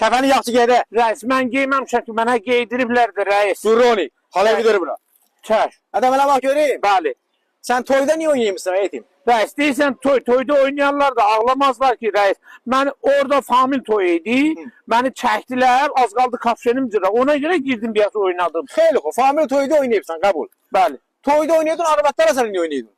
Kəfəni yaxşı gedə. Rəis, mən geyməmişəm ki, mənə geydiriblər də rəis. Dur Roni. Hala gidir bura. Çək. Hadi mənə bax göreyim. Bəli. Sən toyda niyə oynayırmışsın etim? Rəis, deyirsən toyda oynayanlar da ağlamazlar ki, rəis. Mən orada famil toyu idi. Məni çəkdilər, az qaldı kapşenim cıra. Ona görə girdim biraz oynadım. Xeyli xoş. Famil toyda oynayırsan, qəbul. Bəli. Toyda oynayırdın, arvadlara sən niyə oynayırdın?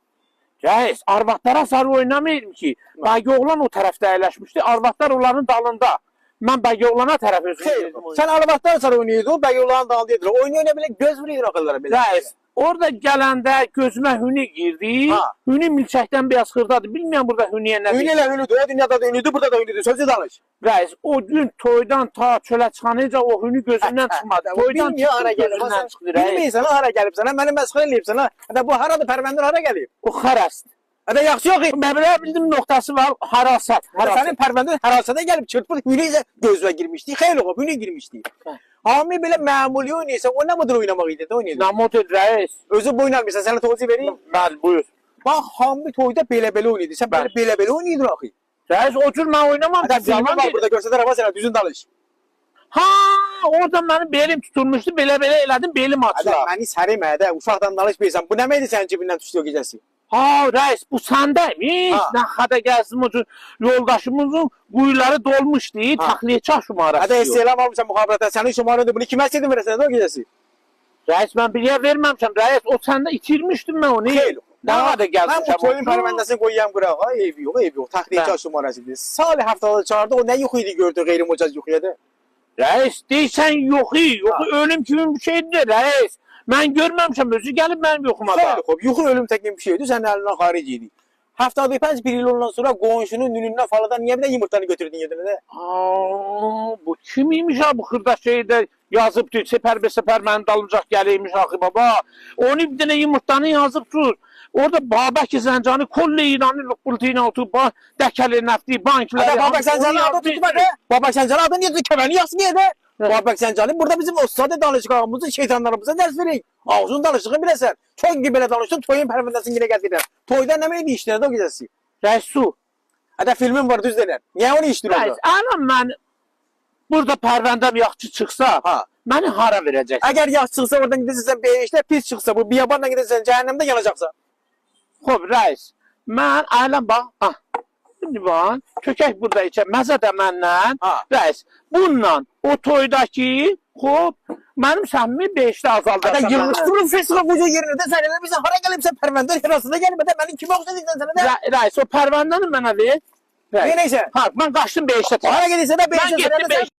Rəis, arvadlara sarı oynamayırım ki. Bəgi oğlan o tərəfdə əyləşmişdi. Arvadlar onların dalında. Mən bəgi oğlana tərəf özüm Xeyli girdim. xoş. Sən arvadlara sarı oynayırdın, bəgi oğlanın dalında yedirdin. Oyna belə göz vuruyor akıllara belə. Rəis, orada gələndə gözümə hünü girdi. Ha. Hünü milçəkdən biraz xırdadır. Bilmirəm burada hünüyə nə deyir. Ünlülər ünlüdür, o dünyada da ünlüdür, burada da ünlüdür. Sözü danış. Rəis, o gün toydan ta çölə çıxanıca o hünü gözümdən çıxmadı. Toydan Bilmiyor hara çıxdı, gəlib. gözümdən çıxdı rəis. Bilmirsən hara gəlib sənə, məni məsxərə eləyib sənə. Hətta bu haradır, Pərvəndər hara gəlib? O xərəst. Hətta yaxşı yox. Məbləğ bildim noktası var, harasat. Sənin Pərvəndər harasada gəlib çırpır, hünü isə gözünə girmişdi. Xeyli xoş, hünü girmişdi. Hami belə məmuli oynayırsan, o nə mıdır oynamaq idi də oynayırdın? Nə model rəis? Özü boynalmışsan, sənə tozu vereyim. Bəli, buyur. Bax, Hami toyda belə-belə oynayırdı. Sən belə-belə oynayırdın axı. Rəis, o cür mən oynamam. Hətta filmin var burada görsədə rəva sənə düzün danış. Ha, orada mənim belim tutulmuşdu, belə-belə elədim, belim Hətta açılar. məni sərimə də, uşaqdan danışmayırsan. Bu nə meydi sənin cibindən düşdü o gecəsi? Ha, rəis, bu səndəymiş. Ha. Nə xədə gəlsin o cür yoldaşımızın quyuları dolmuşdu, təxliyəçah şumarası. Hətta istəyələm almışsan müxabirətən, sənin şumarıdır. Bunu kimə istədin verəsən o gecəsi? Rəis, mən bir yer verməmişəm, rəis. O səndə itirmişdim mən onu. Xeyli. Nə xədə gəlsin? Mən bu toyun pərvəndəsini qoyuyam bura. Ha, ev yox, ev yox. Təxliyəçah şumarasıdır. Salih haftada çağırdı, o nə yuxu idi gördü qeyri-mocaz yuxuya da. Rəis, deyirsən yoxu, ölüm kimi bir şeydir, rəis. Mən görməmişəm, özü gəlib mənim yoxuma da. Xeyli xoş, yuxu ölüm təkin bir şeydi, sənin əlindən xaric idi. Haftada 5 bir il ondan sonra qonşunun nünündən faladan niyə bir də yumurtanı götürdün yedin də? Bu kim imiş ha bu xırda şeydə yazıbdı, səpər mənim dalacaq gəliymiş axı baba. Onu bir dənə yumurtanı yazıbdır. Orada Babək Zəncani, Kolli İranı, Lüqbultiyinə oturub, dəkəli nəfti, bankları... Babək Zəncani adı tutmadı. Babək Zəncani adı niyə tutmadı? Kəməni yaxşı niyə də? Babək Zəncani burada bizim o sadə danışıqlarımızın şeytanlarımıza dərs verik. Ağzın danışığı biləsən. Çok gibi belə danışdın, toyun pərvəndəsini yenə gətirirlər. Toyda nə meydi işlərdə o gecəsi? Rəis su. Hətta filmin var, düz denər. Niyə onu işdir Rəis, orada? anam mən burada pərvəndəm yaxşı çıxsa, məni hara verəcəksən? Əgər yaxşı çıxsa oradan gidəcəksən B5-də, pis çıxsa bu biyabanla gidəcəksən cəhənnəmdə yanacaqsan. Xoş, rəis, mən ailəm bax, şimdi bax, kökək burada içə, məzə də məndən, rəis, bununla o toydakı, xoş, mənim səmimi 5-də azaldırsan. Hətta yığışdırın fesiqa qoca yerində də sən elə bizə hara gəlibsən pərvəndə hirasında gəlmə də mənim kimi oxşadıqsan sənə də. Rəis, o pərvəndəni mənə ver. Neysə. Ha, mən qaçdım 5-də. Hara gedirsə də Mən 5-də getdim sənə də 5.